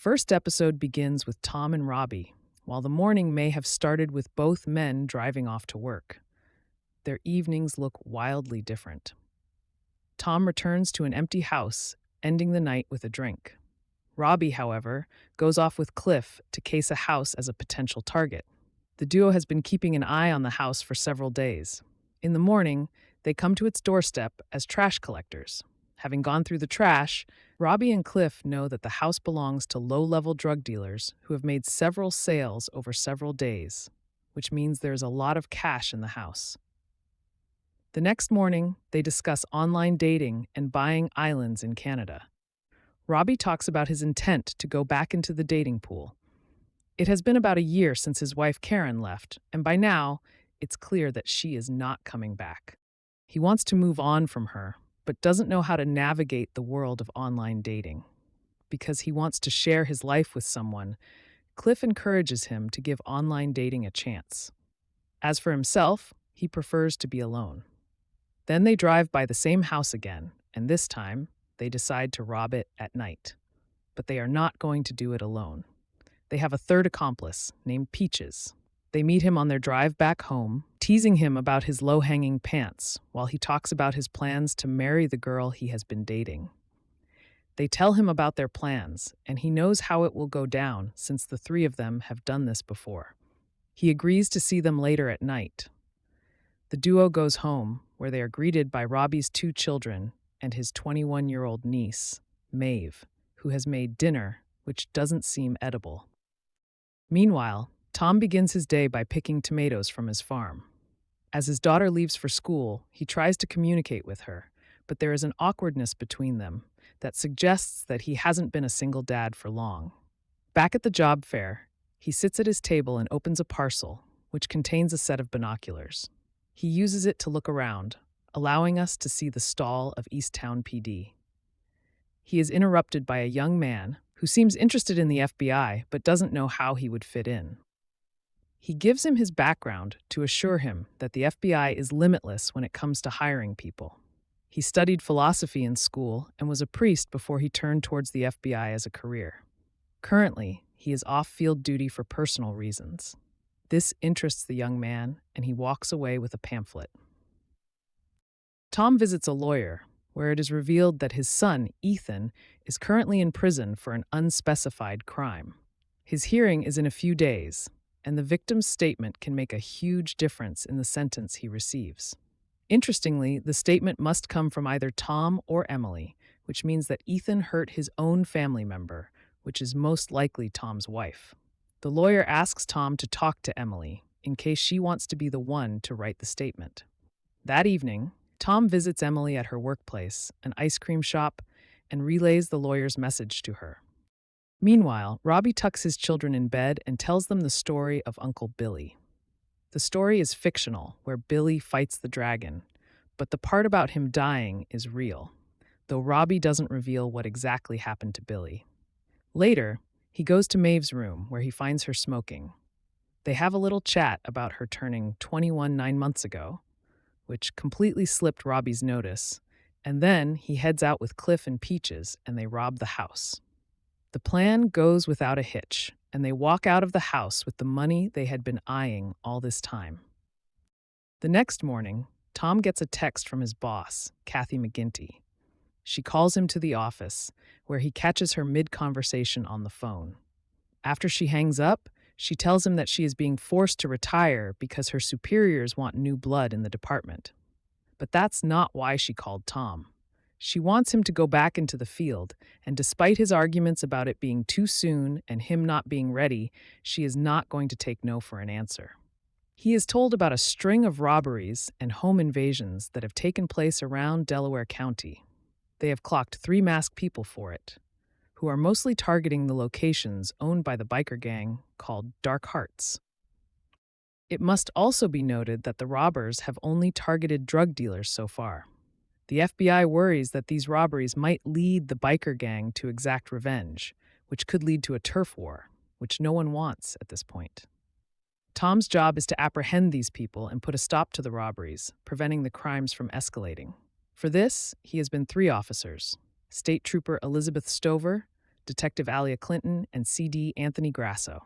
first episode begins with Tom and Robbie, while the morning may have started with both men driving off to work. Their evenings look wildly different. Tom returns to an empty house, ending the night with a drink. Robbie, however, goes off with Cliff to case a house as a potential target. The duo has been keeping an eye on the house for several days. In the morning, they come to its doorstep as trash collectors. Having gone through the trash, Robbie and Cliff know that the house belongs to low-level drug dealers who have made several sales over several days, which means there is a lot of cash in the house. The next morning, they discuss online dating and buying islands in Canada. Robbie talks about his intent to go back into the dating pool. It has been about a year since his wife Karen left, and by now, it's clear that she is not coming back. He wants to move on from her, but doesn't know how to navigate the world of online dating. Because he wants to share his life with someone, Cliff encourages him to give online dating a chance. As for himself, he prefers to be alone. Then they drive by the same house again, and this time, they decide to rob it at night. But they are not going to do it alone. They have a third accomplice named Peaches. They meet him on their drive back home, teasing him about his low-hanging pants while he talks about his plans to marry the girl he has been dating. They tell him about their plans, and he knows how it will go down since the three of them have done this before. He agrees to see them later at night. The duo goes home, where they are greeted by Robbie's 2 children and his 21-year-old niece, Mave, who has made dinner, which doesn't seem edible. Meanwhile, Tom begins his day by picking tomatoes from his farm. As his daughter leaves for school, he tries to communicate with her, but there is an awkwardness between them that suggests that he hasn't been a single dad for long. Back at the job fair, he sits at his table and opens a parcel, which contains a set of binoculars. He uses it to look around, allowing us to see the stall of Easttown PD. He is interrupted by a young man who seems interested in the FBI but doesn't know how he would fit in. He gives him his background to assure him that the FBI is limitless when it comes to hiring people. He studied philosophy in school and was a priest before he turned towards the FBI as a career. Currently, he is off field duty for personal reasons. This interests the young man, and he walks away with a pamphlet. Tom visits a lawyer, where it is revealed that his son, Ethan, is currently in prison for an unspecified crime. His hearing is in a few days, and the victim's statement can make a huge difference in the sentence he receives. Interestingly, the statement must come from either Tom or Emily, which means that Ethan hurt his own family member, which is most likely Tom's wife. The lawyer asks Tom to talk to Emily, in case she wants to be the one to write the statement. That evening, Tom visits Emily at her workplace, an ice cream shop, and relays the lawyer's message to her. Meanwhile, Robbie tucks his children in bed and tells them the story of Uncle Billy. The story is fictional, where Billy fights the dragon, but the part about him dying is real, though Robbie doesn't reveal what exactly happened to Billy. Later, he goes to Mave's room, where he finds her smoking. They have a little chat about her turning 21 9 months ago, which completely slipped Robbie's notice, and then he heads out with Cliff and Peaches and they rob the house. The plan goes without a hitch, and they walk out of the house with the money they had been eyeing all this time. The next morning, Tom gets a text from his boss, Kathy McGinty. She calls him to the office, where he catches her mid-conversation on the phone. After she hangs up, she tells him that she is being forced to retire because her superiors want new blood in the department. But that's not why she called Tom. She wants him to go back into the field, and despite his arguments about it being too soon and him not being ready, she is not going to take no for an answer. He is told about a string of robberies and home invasions that have taken place around Delaware County. They have clocked 3 masked people for it, who are mostly targeting the locations owned by the biker gang called Dark Hearts. It must also be noted that the robbers have only targeted drug dealers so far. The FBI worries that these robberies might lead the biker gang to exact revenge, which could lead to a turf war, which no one wants at this point. Tom's job is to apprehend these people and put a stop to the robberies, preventing the crimes from escalating. For this, he has been 3 officers: State Trooper Elizabeth Stover, Detective Alia Clinton, and CD Anthony Grasso.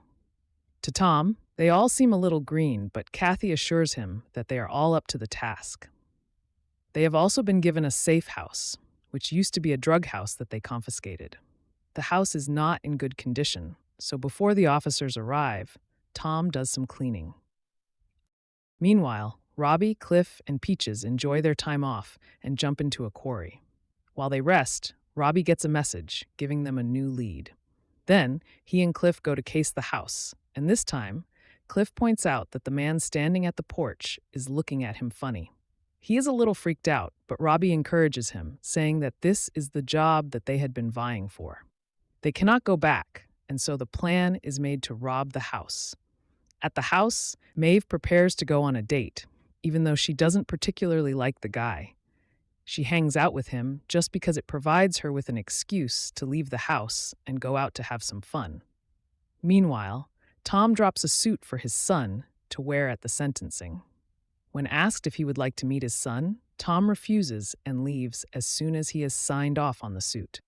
To Tom, they all seem a little green, but Kathy assures him that they are all up to the task. They have also been given a safe house, which used to be a drug house that they confiscated. The house is not in good condition, so before the officers arrive, Tom does some cleaning. Meanwhile, Robbie, Cliff, and Peaches enjoy their time off and jump into a quarry. While they rest, Robbie gets a message, giving them a new lead. Then, he and Cliff go to case the house, and this time, Cliff points out that the man standing at the porch is looking at him funny. He is a little freaked out, but Robbie encourages him, saying that this is the job that they had been vying for. They cannot go back, and so the plan is made to rob the house. At the house, Mave prepares to go on a date, even though she doesn't particularly like the guy. She hangs out with him just because it provides her with an excuse to leave the house and go out to have some fun. Meanwhile, Tom drops a suit for his son to wear at the sentencing. When asked if he would like to meet his son, Tom refuses and leaves as soon as he has signed off on the suit.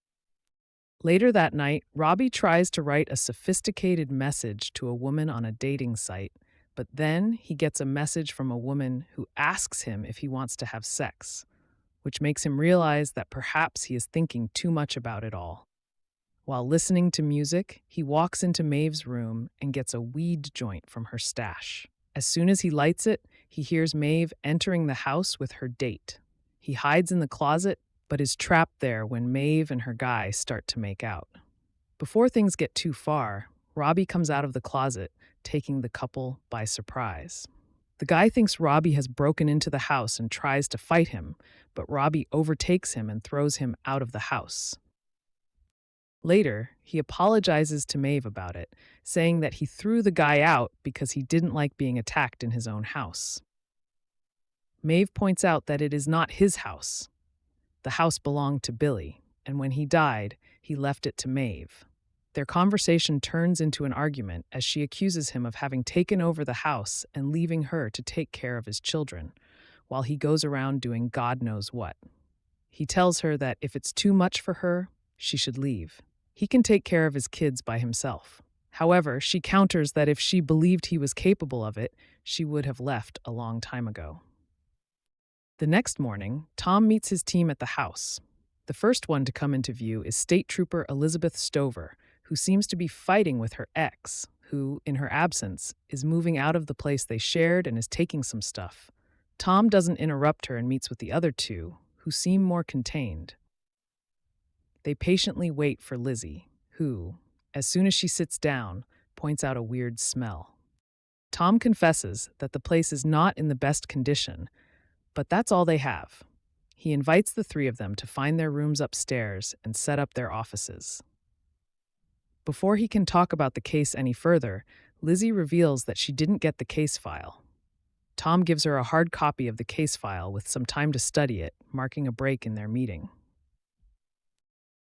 Later that night, Robbie tries to write a sophisticated message to a woman on a dating site, but then he gets a message from a woman who asks him if he wants to have sex, which makes him realize that perhaps he is thinking too much about it all. While listening to music, he walks into Mave's room and gets a weed joint from her stash. As soon as he lights it, he hears Mave entering the house with her date. He hides in the closet, but is trapped there when Mave and her guy start to make out. Before things get too far, Robbie comes out of the closet, taking the couple by surprise. The guy thinks Robbie has broken into the house and tries to fight him, but Robbie overtakes him and throws him out of the house. Later, he apologizes to Mave about it, saying that he threw the guy out because he didn't like being attacked in his own house. Mave points out that it is not his house. The house belonged to Billy, and when he died, he left it to Mave. Their conversation turns into an argument as she accuses him of having taken over the house and leaving her to take care of his children, while he goes around doing God knows what. He tells her that if it's too much for her, she should leave. He can take care of his kids by himself. However, she counters that if she believed he was capable of it, she would have left a long time ago. The next morning, Tom meets his team at the house. The first one to come into view is State Trooper Elizabeth Stover, who seems to be fighting with her ex, who, in her absence, is moving out of the place they shared and is taking some stuff. Tom doesn't interrupt her and meets with the other two, who seem more contained. They patiently wait for Lizzie, who, as soon as she sits down, points out a weird smell. Tom confesses that the place is not in the best condition, but that's all they have. He invites the three of them to find their rooms upstairs and set up their offices. Before he can talk about the case any further, Lizzie reveals that she didn't get the case file. Tom gives her a hard copy of the case file with some time to study it, marking a break in their meeting.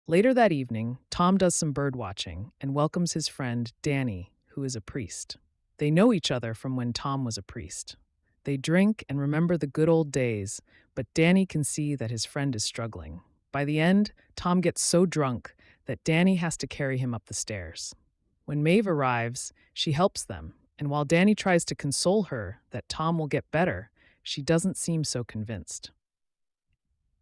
Later that evening, Tom does some birdwatching and welcomes his friend, Danny, who is a priest. They know each other from when Tom was a priest. They drink and remember the good old days, but Danny can see that his friend is struggling. By the end, Tom gets so drunk that Danny has to carry him up the stairs. When Mave arrives, she helps them, and while Danny tries to console her that Tom will get better, she doesn't seem so convinced.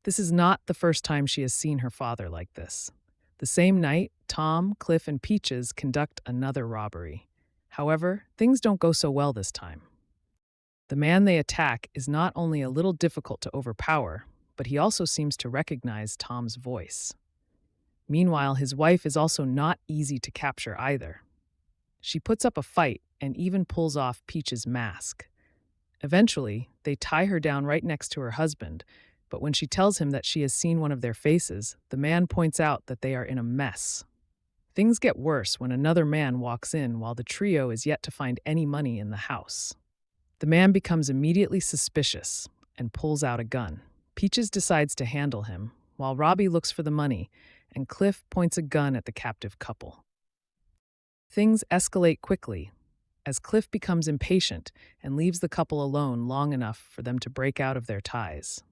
This is not the first time she has seen her father like this. The same night, Tom, Cliff, and Peaches conduct another robbery. However, things don't go so well this time. The man they attack is not only a little difficult to overpower, but he also seems to recognize Tom's voice. Meanwhile, his wife is also not easy to capture either. She puts up a fight and even pulls off Peach's mask. Eventually, they tie her down right next to her husband, but when she tells him that she has seen one of their faces, the man points out that they are in a mess. Things get worse when another man walks in while the trio is yet to find any money in the house. The man becomes immediately suspicious and pulls out a gun. Peaches decides to handle him, while Robbie looks for the money, and Cliff points a gun at the captive couple. Things escalate quickly, as Cliff becomes impatient and leaves the couple alone long enough for them to break out of their ties.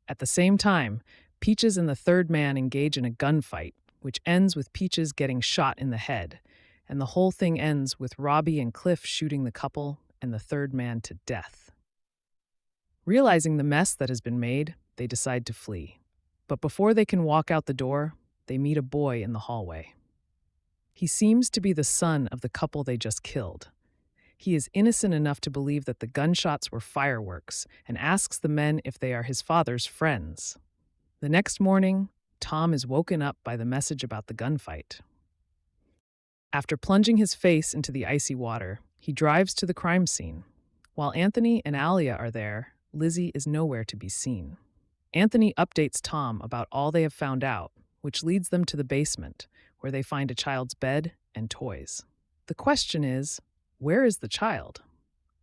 At the same time, Peaches and the third man engage in a gunfight, which ends with Peaches getting shot in the head, and the whole thing ends with Robbie and Cliff shooting the couple and the third man to death. Realizing the mess that has been made, they decide to flee. But before they can walk out the door, they meet a boy in the hallway. He seems to be the son of the couple they just killed. He is innocent enough to believe that the gunshots were fireworks and asks the men if they are his father's friends. The next morning, Tom is woken up by the message about the gunfight. After plunging his face into the icy water, he drives to the crime scene. While Anthony and Alia are there, Lizzie is nowhere to be seen. Anthony updates Tom about all they have found out, which leads them to the basement, where they find a child's bed and toys. The question is, where is the child?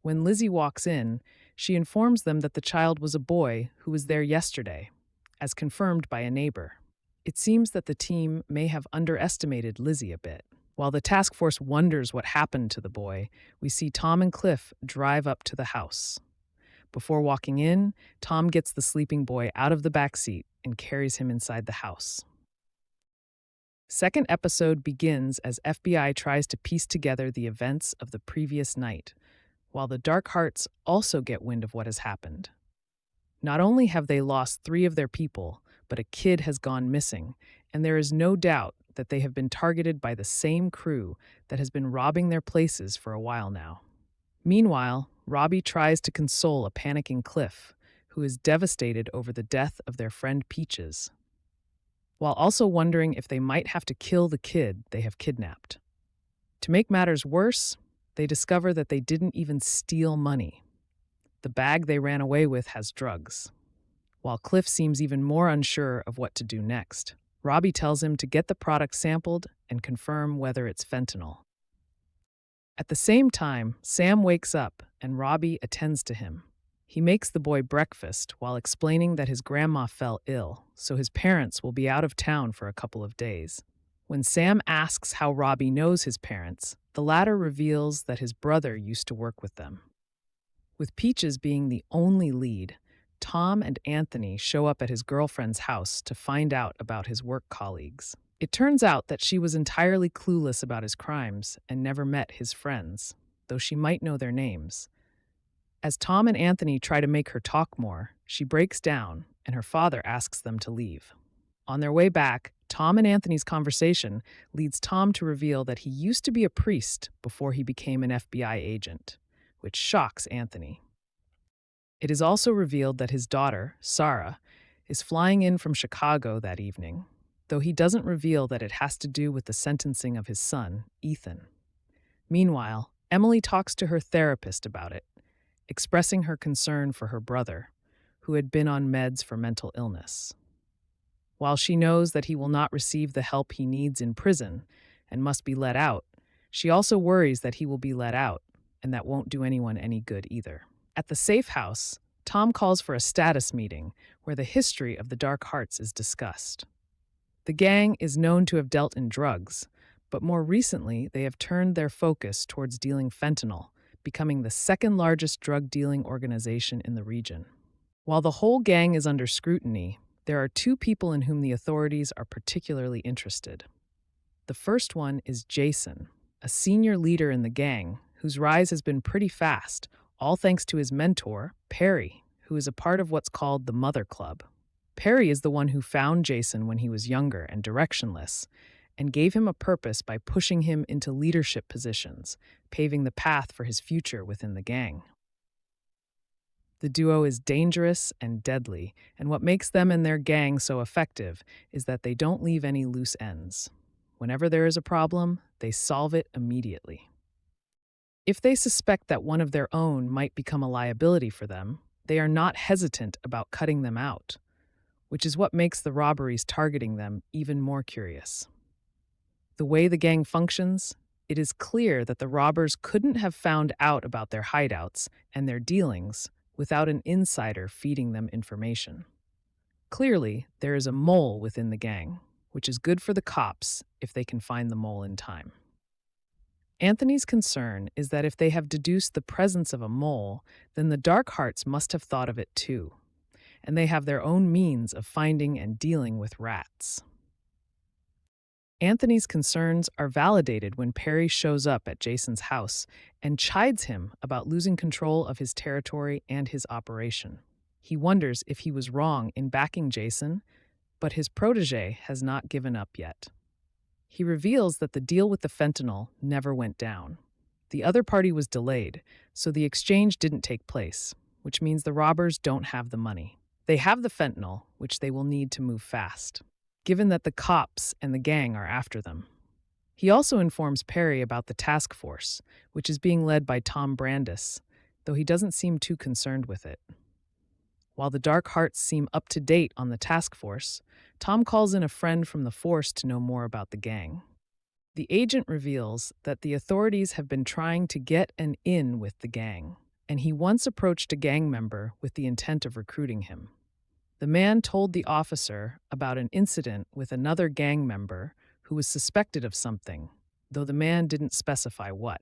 When Lizzie walks in, she informs them that the child was a boy who was there yesterday, as confirmed by a neighbor. It seems that the team may have underestimated Lizzie a bit. While the task force wonders what happened to the boy, we see Tom and Cliff drive up to the house. Before walking in, Tom gets the sleeping boy out of the back seat and carries him inside the house. Second episode begins as FBI tries to piece together the events of the previous night, while the Dark Hearts also get wind of what has happened. Not only have they lost 3 of their people, but a kid has gone missing, and there is no doubt that they have been targeted by the same crew that has been robbing their places for a while now. Meanwhile, Robbie tries to console a panicking Cliff, who is devastated over the death of their friend Peaches, while also wondering if they might have to kill the kid they have kidnapped. To make matters worse, they discover that they didn't even steal money. The bag they ran away with has drugs. While Cliff seems even more unsure of what to do next, Robbie tells him to get the product sampled and confirm whether it's fentanyl. At the same time, Sam wakes up and Robbie attends to him. He makes the boy breakfast while explaining that his grandma fell ill, so his parents will be out of town for a couple of days. When Sam asks how Robbie knows his parents, the latter reveals that his brother used to work with them. With Peaches being the only lead, Tom and Anthony show up at his girlfriend's house to find out about his work colleagues. It turns out that she was entirely clueless about his crimes and never met his friends, though she might know their names. As Tom and Anthony try to make her talk more, she breaks down and her father asks them to leave. On their way back, Tom and Anthony's conversation leads Tom to reveal that he used to be a priest before he became an FBI agent, which shocks Anthony. It is also revealed that his daughter, Sarah, is flying in from Chicago that evening, though he doesn't reveal that it has to do with the sentencing of his son, Ethan. Meanwhile, Emily talks to her therapist about it, expressing her concern for her brother, who had been on meds for mental illness. While she knows that he will not receive the help he needs in prison and must be let out, she also worries that he will be let out, and that won't do anyone any good either. At the safe house, Tom calls for a status meeting where the history of the Dark Hearts is discussed. The gang is known to have dealt in drugs, but more recently they have turned their focus towards dealing fentanyl, becoming the second largest drug dealing organization in the region. While the whole gang is under scrutiny, there are 2 people in whom the authorities are particularly interested. The first one is Jason, a senior leader in the gang whose rise has been pretty fast, all thanks to his mentor, Perry, who is a part of what's called the Mother Club. Perry is the one who found Jason when he was younger and directionless, and gave him a purpose by pushing him into leadership positions, paving the path for his future within the gang. The duo is dangerous and deadly, and what makes them and their gang so effective is that they don't leave any loose ends. Whenever there is a problem, they solve it immediately. If they suspect that one of their own might become a liability for them, they are not hesitant about cutting them out, which is what makes the robberies targeting them even more curious. The way the gang functions, it is clear that the robbers couldn't have found out about their hideouts and their dealings without an insider feeding them information. Clearly, there is a mole within the gang, which is good for the cops if they can find the mole in time. Anthony's concern is that if they have deduced the presence of a mole, then the Dark Hearts must have thought of it too, and they have their own means of finding and dealing with rats. Anthony's concerns are validated when Perry shows up at Jason's house and chides him about losing control of his territory and his operation. He wonders if he was wrong in backing Jason, but his protege has not given up yet. He reveals that the deal with the fentanyl never went down. The other party was delayed, so the exchange didn't take place, which means the robbers don't have the money. They have the fentanyl, which they will need to move fast, given that the cops and the gang are after them. He also informs Perry about the task force, which is being led by Tom Brandis, though he doesn't seem too concerned with it. While the Dark Hearts seem up to date on the task force, Tom calls in a friend from the force to know more about the gang. The agent reveals that the authorities have been trying to get an in with the gang, and he once approached a gang member with the intent of recruiting him. The man told the officer about an incident with another gang member who was suspected of something, though the man didn't specify what.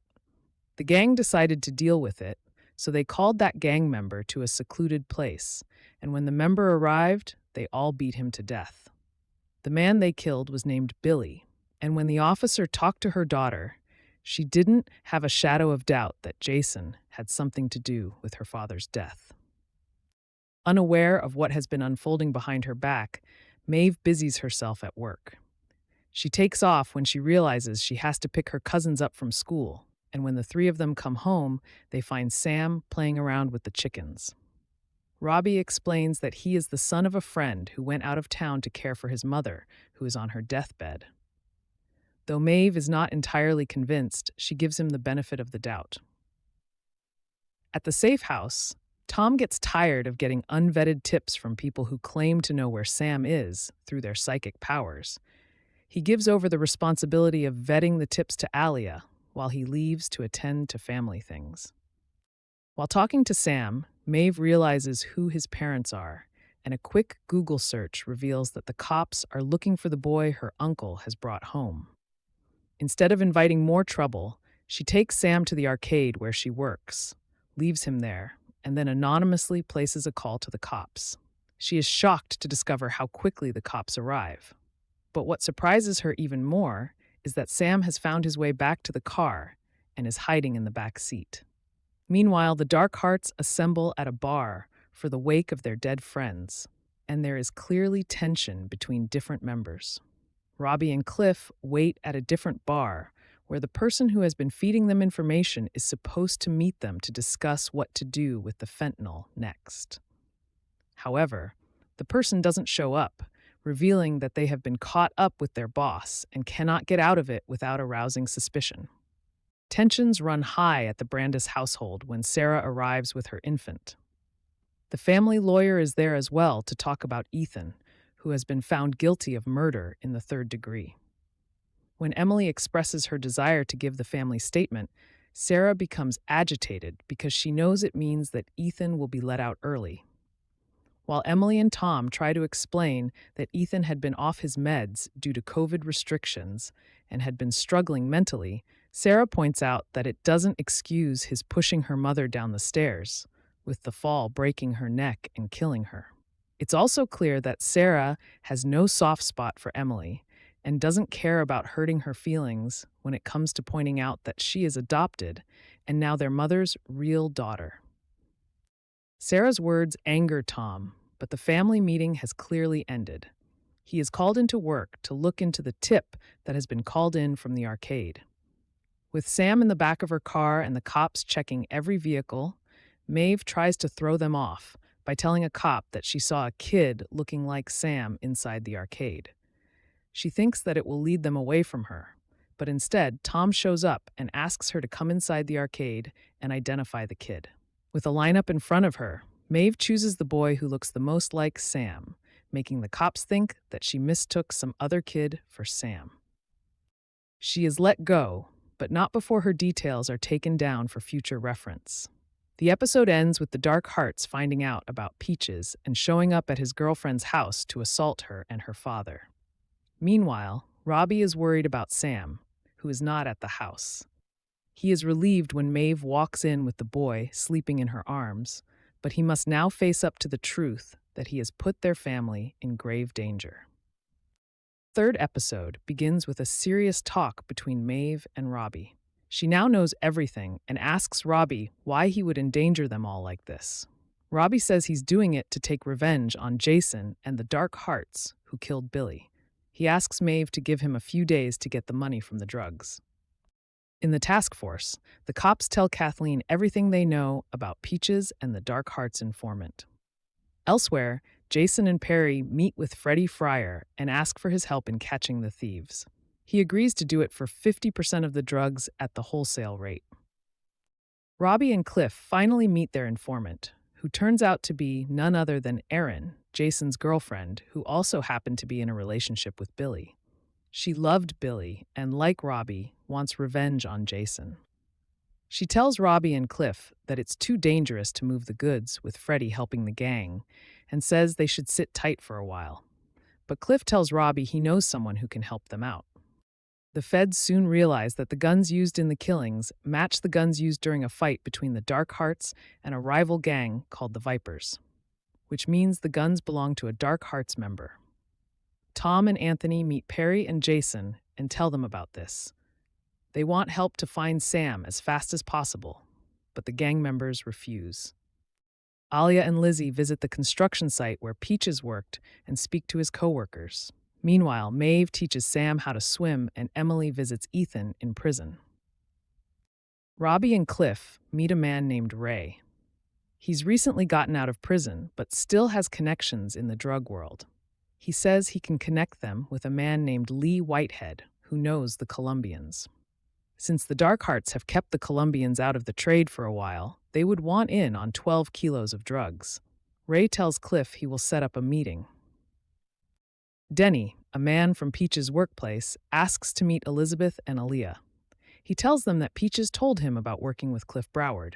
The gang decided to deal with it, so they called that gang member to a secluded place, and when the member arrived, they all beat him to death. The man they killed was named Billy, and when the officer talked to her daughter, she didn't have a shadow of doubt that Jason had something to do with her father's death. Unaware of what has been unfolding behind her back, Mave busies herself at work. She takes off when she realizes she has to pick her cousins up from school, and when the three of them come home, they find Sam playing around with the chickens. Robbie explains that he is the son of a friend who went out of town to care for his mother, who is on her deathbed. Though Mave is not entirely convinced, she gives him the benefit of the doubt. At the safe house, Tom gets tired of getting unvetted tips from people who claim to know where Sam is through their psychic powers. He gives over the responsibility of vetting the tips to Alia while he leaves to attend to family things. While talking to Sam, Mave realizes who his parents are, and a quick Google search reveals that the cops are looking for the boy her uncle has brought home. Instead of inviting more trouble, she takes Sam to the arcade where she works, leaves him there, and then anonymously places a call to the cops. She is shocked to discover how quickly the cops arrive. But what surprises her even more is that Sam has found his way back to the car and is hiding in the back seat. Meanwhile, the Dark Hearts assemble at a bar for the wake of their dead friends, and there is clearly tension between different members. Robbie and Cliff wait at a different bar, where the person who has been feeding them information is supposed to meet them to discuss what to do with the fentanyl next. However, the person doesn't show up, revealing that they have been caught up with their boss and cannot get out of it without arousing suspicion. Tensions run high at the Brandis household when Sarah arrives with her infant. The family lawyer is there as well to talk about Ethan, who has been found guilty of murder in the third degree. When Emily expresses her desire to give the family statement, Sarah becomes agitated because she knows it means that Ethan will be let out early. While Emily and Tom try to explain that Ethan had been off his meds due to COVID restrictions and had been struggling mentally, Sarah points out that it doesn't excuse his pushing her mother down the stairs, with the fall breaking her neck and killing her. It's also clear that Sarah has no soft spot for Emily and doesn't care about hurting her feelings when it comes to pointing out that she is adopted and now their mother's real daughter. Sarah's words anger Tom, but the family meeting has clearly ended. He is called into work to look into the tip that has been called in from the arcade. With Sam in the back of her car and the cops checking every vehicle, Mave tries to throw them off by telling a cop that she saw a kid looking like Sam inside the arcade. She thinks that it will lead them away from her, but instead, Tom shows up and asks her to come inside the arcade and identify the kid. With a lineup in front of her, Mave chooses the boy who looks the most like Sam, making the cops think that she mistook some other kid for Sam. She is let go, but not before her details are taken down for future reference. The episode ends with the Dark Hearts finding out about Peaches and showing up at his girlfriend's house to assault her and her father. Meanwhile, Robbie is worried about Sam, who is not at the house. He is relieved when Mave walks in with the boy sleeping in her arms, but he must now face up to the truth that he has put their family in grave danger. third episode begins with a serious talk between Mave and Robbie. She now knows everything and asks Robbie why he would endanger them all like this. Robbie says he's doing it to take revenge on Jason and the Dark Hearts who killed Billy. He asks Mave to give him a few days to get the money from the drugs. In the task force, the cops tell Kathleen everything they know about Peaches and the Dark Hearts informant. Elsewhere, Jason and Perry meet with Freddie Fryer and ask for his help in catching the thieves. He agrees to do it for 50% of the drugs at the wholesale rate. Robbie and Cliff finally meet their informant, who turns out to be none other than Erin, Jason's girlfriend, who also happened to be in a relationship with Billy. She loved Billy and, like Robbie, wants revenge on Jason. She tells Robbie and Cliff that it's too dangerous to move the goods with Freddie helping the gang and says they should sit tight for a while. But Cliff tells Robbie he knows someone who can help them out. The feds soon realize that the guns used in the killings match the guns used during a fight between the Dark Hearts and a rival gang called the Vipers, which means the guns belong to a Dark Hearts member. Tom and Anthony meet Perry and Jason and tell them about this. They want help to find Sam as fast as possible, but the gang members refuse. Alia and Lizzie visit the construction site where Peaches worked and speak to his coworkers. Meanwhile, Mave teaches Sam how to swim and Emily visits Ethan in prison. Robbie and Cliff meet a man named Ray. He's recently gotten out of prison, but still has connections in the drug world. He says he can connect them with a man named Lee Whitehead, who knows the Colombians. Since the Dark Hearts have kept the Colombians out of the trade for a while, they would want in on 12 kilos of drugs. Ray tells Cliff he will set up a meeting. Denny, a man from Peach's workplace, asks to meet Elizabeth and Aaliyah. He tells them that Peaches told him about working with Cliff Broward.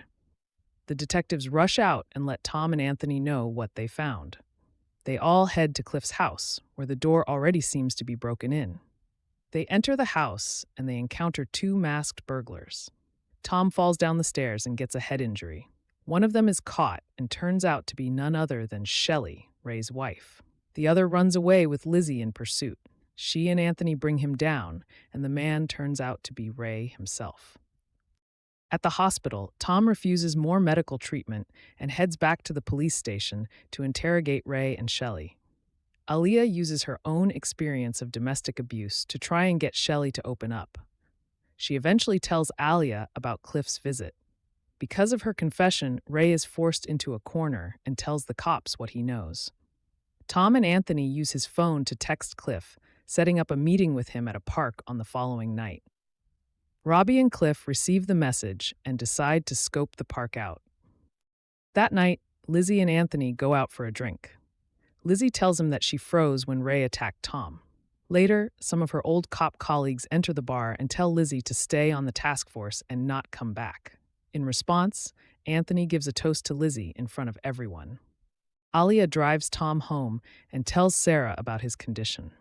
The detectives rush out and let Tom and Anthony know what they found. They all head to Cliff's house, where the door already seems to be broken in. They enter the house and they encounter two masked burglars. Tom falls down the stairs and gets a head injury. One of them is caught and turns out to be none other than Shelley, Ray's wife. The other runs away with Lizzie in pursuit. She and Anthony bring him down, and the man turns out to be Ray himself. At the hospital, Tom refuses more medical treatment and heads back to the police station to interrogate Ray and Shelley. Aaliyah uses her own experience of domestic abuse to try and get Shelley to open up. She eventually tells Alia about Cliff's visit. Because of her confession, Ray is forced into a corner and tells the cops what he knows. Tom and Anthony use his phone to text Cliff, setting up a meeting with him at a park on the following night. Robbie and Cliff receive the message and decide to scope the park out. That night, Lizzie and Anthony go out for a drink. Lizzie tells him that she froze when Ray attacked Tom. Later, some of her old cop colleagues enter the bar and tell Lizzie to stay on the task force and not come back. In response, Anthony gives a toast to Lizzie in front of everyone. Alia drives Tom home and tells Sarah about his condition.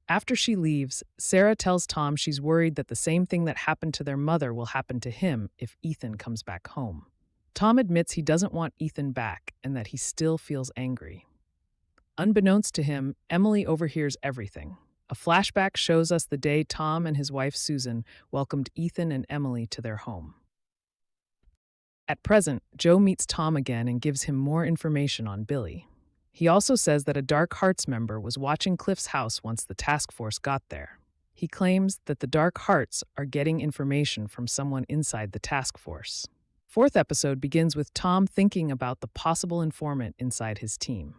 After she leaves, Sarah tells Tom she's worried that the same thing that happened to their mother will happen to him if Ethan comes back home. Tom admits he doesn't want Ethan back and that he still feels angry. Unbeknownst to him, Emily overhears everything. A flashback shows us the day Tom and his wife Susan welcomed Ethan and Emily to their home. At present, Joe meets Tom again and gives him more information on Billy. He also says that a Dark Hearts member was watching Cliff's house once the task force got there. He claims that the Dark Hearts are getting information from someone inside the task force. Fourth episode begins with Tom thinking about the possible informant inside his team.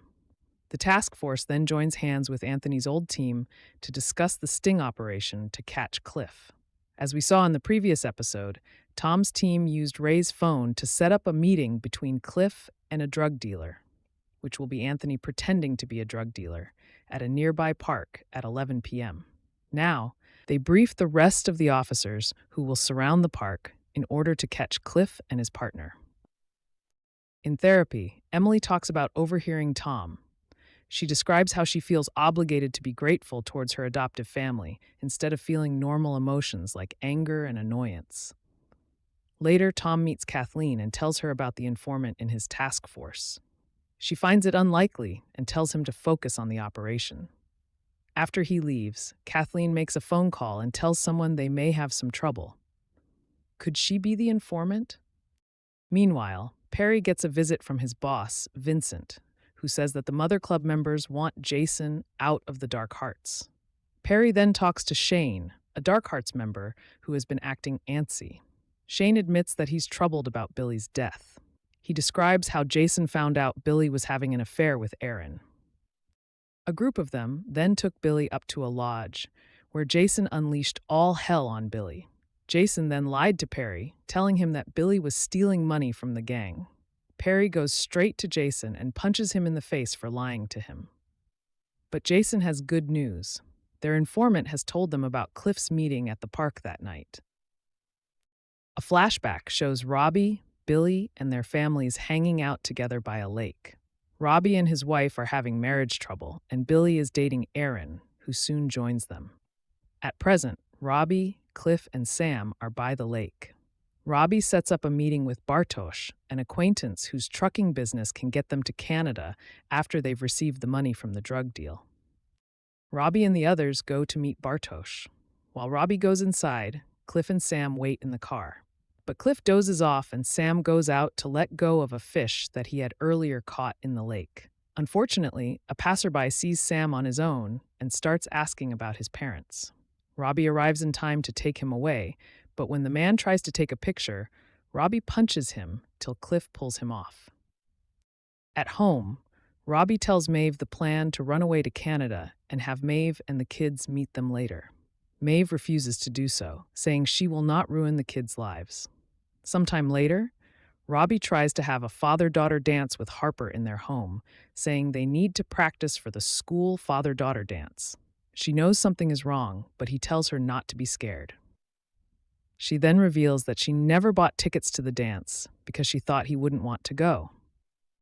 The task force then joins hands with Anthony's old team to discuss the sting operation to catch Cliff. As we saw in the previous episode, Tom's team used Ray's phone to set up a meeting between Cliff and a drug dealer, which will be Anthony pretending to be a drug dealer, at a nearby park at 11 p.m. Now, they brief the rest of the officers who will surround the park in order to catch Cliff and his partner. In therapy, Emily talks about overhearing Tom. She describes how she feels obligated to be grateful towards her adoptive family instead of feeling normal emotions like anger and annoyance. Later, Tom meets Kathleen and tells her about the informant in his task force. She finds it unlikely and tells him to focus on the operation. After he leaves, Kathleen makes a phone call and tells someone they may have some trouble. Could she be the informant? Meanwhile, Perry gets a visit from his boss, Vincent, who says that the Mother Club members want Jason out of the Dark Hearts. Perry then talks to Shane, a Dark Hearts member who has been acting antsy. Shane admits that he's troubled about Billy's death. He describes how Jason found out Billy was having an affair with Erin. A group of them then took Billy up to a lodge, where Jason unleashed all hell on Billy. Jason then lied to Perry, telling him that Billy was stealing money from the gang. Perry goes straight to Jason and punches him in the face for lying to him. But Jason has good news. Their informant has told them about Cliff's meeting at the park that night. A flashback shows Robbie, Billy, and their families hanging out together by a lake. Robbie and his wife are having marriage trouble, and Billy is dating Erin, who soon joins them. At present, Robbie, Cliff, and Sam are by the lake. Robbie sets up a meeting with Bartosz, an acquaintance whose trucking business can get them to Canada after they've received the money from the drug deal. Robbie and the others go to meet Bartosz. While Robbie goes inside, Cliff and Sam wait in the car. But Cliff dozes off and Sam goes out to let go of a fish that he had earlier caught in the lake. Unfortunately, a passerby sees Sam on his own and starts asking about his parents. Robbie arrives in time to take him away, but when the man tries to take a picture, Robbie punches him till Cliff pulls him off. At home, Robbie tells Mave the plan to run away to Canada and have Mave and the kids meet them later. Mave refuses to do so, saying she will not ruin the kids' lives. Sometime later, Robbie tries to have a father-daughter dance with Harper in their home, saying they need to practice for the school father-daughter dance. She knows something is wrong, but he tells her not to be scared. She then reveals that she never bought tickets to the dance because she thought he wouldn't want to go.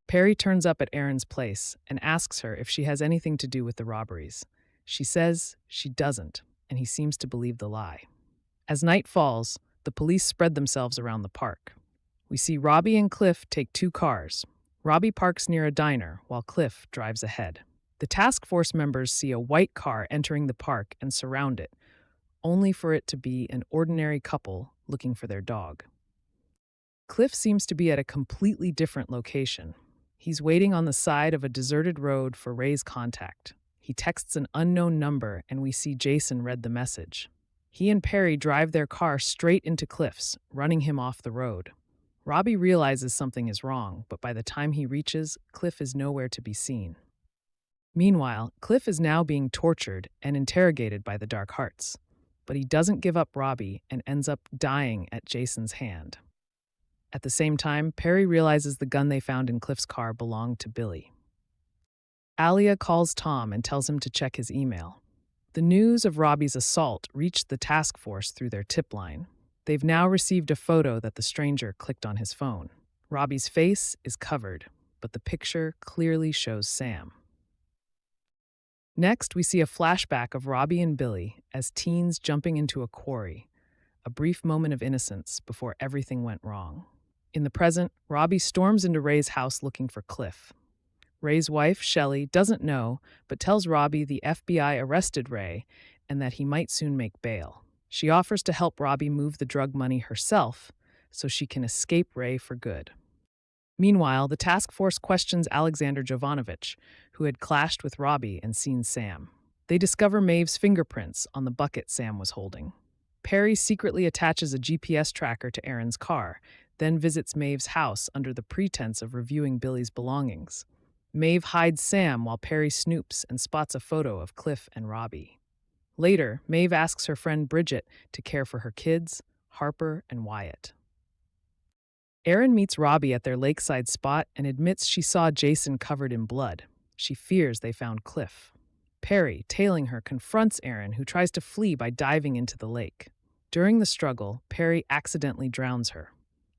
Perry turns up at Erin's place and asks her if she has anything to do with the robberies. She says she doesn't, and he seems to believe the lie. As night falls, the police spread themselves around the park. We see Robbie and Cliff take 2 cars. Robbie parks near a diner while Cliff drives ahead. The task force members see a white car entering the park and surround it, only for it to be an ordinary couple looking for their dog. Cliff seems to be at a completely different location. He's waiting on the side of a deserted road for Ray's contact. He texts an unknown number and we see Jason read the message. He and Perry drive their car straight into Cliff's, running him off the road. Robbie realizes something is wrong, but by the time he reaches, Cliff is nowhere to be seen. Meanwhile, Cliff is now being tortured and interrogated by the Dark Hearts, but he doesn't give up Robbie and ends up dying at Jason's hand. At the same time, Perry realizes the gun they found in Cliff's car belonged to Billy. Alia calls Tom and tells him to check his email. The news of Robbie's assault reached the task force through their tip line. They've now received a photo that the stranger clicked on his phone. Robbie's face is covered, but the picture clearly shows Sam. Next, we see a flashback of Robbie and Billy as teens jumping into a quarry, a brief moment of innocence before everything went wrong. In the present, Robbie storms into Ray's house looking for Cliff. Ray's wife, Shelley, doesn't know, but tells Robbie the FBI arrested Ray and that he might soon make bail. She offers to help Robbie move the drug money herself so she can escape Ray for good. Meanwhile, the task force questions Alexander Jovanovich, who had clashed with Robbie and seen Sam. They discover Mave's fingerprints on the bucket Sam was holding. Perry secretly attaches a GPS tracker to Erin's car, then visits Mave's house under the pretense of reviewing Billy's belongings. Mave hides Sam while Perry snoops and spots a photo of Cliff and Robbie. Later, Mave asks her friend Bridget to care for her kids, Harper and Wyatt. Erin meets Robbie at their lakeside spot and admits she saw Jason covered in blood. She fears they found Cliff. Perry, tailing her, confronts Erin, who tries to flee by diving into the lake. During the struggle, Perry accidentally drowns her.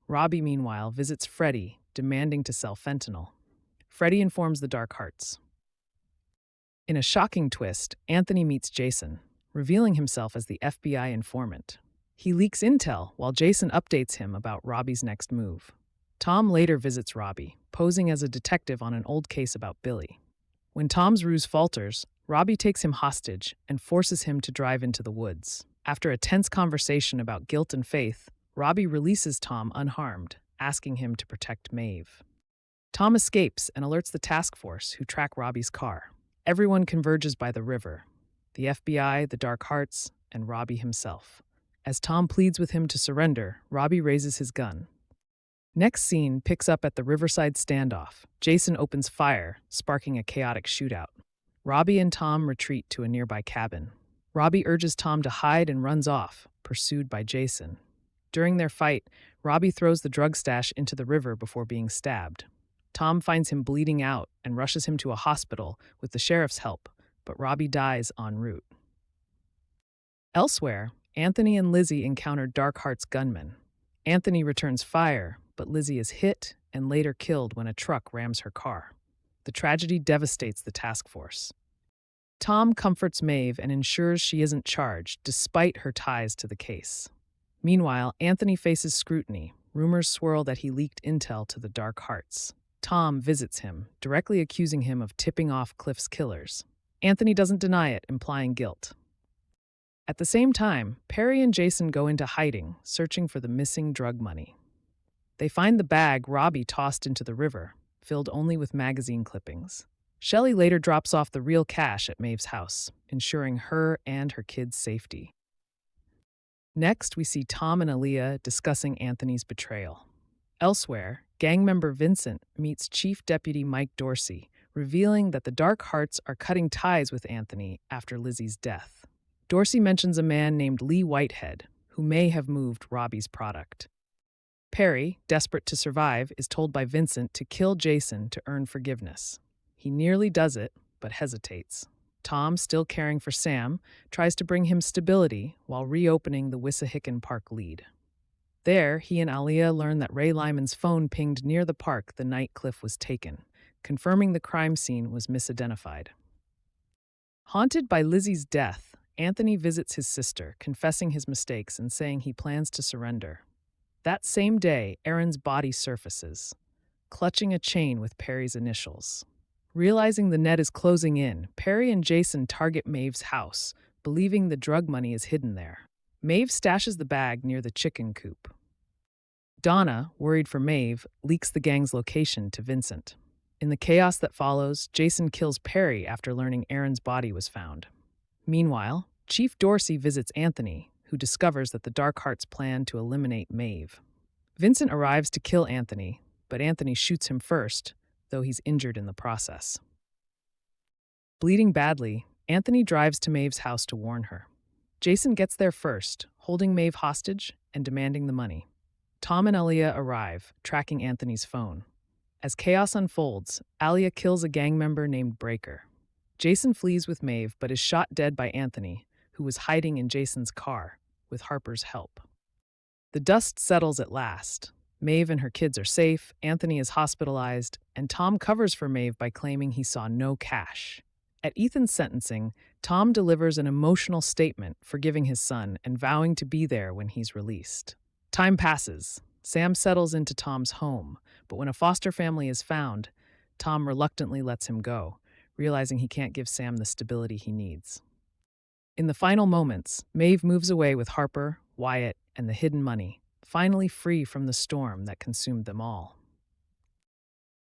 Robbie, meanwhile, visits Freddie, demanding to sell fentanyl. Freddie informs the Dark Hearts. In a shocking twist, Anthony meets Jason, revealing himself as the FBI informant. He leaks intel while Jason updates him about Robbie's next move. Tom later visits Robbie, posing as a detective on an old case about Billy. When Tom's ruse falters, Robbie takes him hostage and forces him to drive into the woods. After a tense conversation about guilt and faith, Robbie releases Tom unharmed, asking him to protect Mave. Tom escapes and alerts the task force, who track Robbie's car. Everyone converges by the river: the FBI, the Dark Hearts, and Robbie himself. As Tom pleads with him to surrender, Robbie raises his gun. Next scene picks up at the riverside standoff. Jason opens fire, sparking a chaotic shootout. Robbie and Tom retreat to a nearby cabin. Robbie urges Tom to hide and runs off, pursued by Jason. During their fight, Robbie throws the drug stash into the river before being stabbed. Tom finds him bleeding out and rushes him to a hospital with the sheriff's help, but Robbie dies en route. Elsewhere, Anthony and Lizzie encounter Dark Heart's gunmen. Anthony returns fire, but Lizzie is hit and later killed when a truck rams her car. The tragedy devastates the task force. Tom comforts Mave and ensures she isn't charged, despite her ties to the case. Meanwhile, Anthony faces scrutiny. Rumors swirl that he leaked intel to the Dark Hearts. Tom visits him, directly accusing him of tipping off Cliff's killers. Anthony doesn't deny it, implying guilt. At the same time, Perry and Jason go into hiding, searching for the missing drug money. They find the bag Robbie tossed into the river, filled only with magazine clippings. Shelley later drops off the real cash at Maeve's house, ensuring her and her kids' safety. Next, we see Tom and Aaliyah discussing Anthony's betrayal. Elsewhere, gang member Vincent meets Chief Deputy Mike Dorsey, revealing that the Dark Hearts are cutting ties with Anthony after Lizzie's death. Dorsey mentions a man named Lee Whitehead, who may have moved Robbie's product. Perry, desperate to survive, is told by Vincent to kill Jason to earn forgiveness. He nearly does it, but hesitates. Tom, still caring for Sam, tries to bring him stability while reopening the Wissahickon Park lead. There, he and Aaliyah learn that Ray Lyman's phone pinged near the park the night Cliff was taken, confirming the crime scene was misidentified. Haunted by Lizzie's death, Anthony visits his sister, confessing his mistakes and saying he plans to surrender. That same day, Aaron's body surfaces, clutching a chain with Perry's initials. Realizing the net is closing in, Perry and Jason target Maeve's house, believing the drug money is hidden there. Mave stashes the bag near the chicken coop. Donna, worried for Mave, leaks the gang's location to Vincent. In the chaos that follows, Jason kills Perry after learning Aaron's body was found. Meanwhile, Chief Dorsey visits Anthony, who discovers that the Dark Hearts plan to eliminate Mave. Vincent arrives to kill Anthony, but Anthony shoots him first, though he's injured in the process. Bleeding badly, Anthony drives to Maeve's house to warn her. Jason gets there first, holding Mave hostage and demanding the money. Tom and Aaliyah arrive, tracking Anthony's phone. As chaos unfolds, Aaliyah kills a gang member named Breaker. Jason flees with Mave but is shot dead by Anthony, who was hiding in Jason's car, with Harper's help. The dust settles at last. Mave and her kids are safe, Anthony is hospitalized, and Tom covers for Mave by claiming he saw no cash. At Ethan's sentencing, Tom delivers an emotional statement forgiving his son and vowing to be there when he's released. Time passes. Sam settles into Tom's home, but when a foster family is found, Tom reluctantly lets him go, realizing he can't give Sam the stability he needs. In the final moments, Mave moves away with Harper, Wyatt, and the hidden money, finally free from the storm that consumed them all.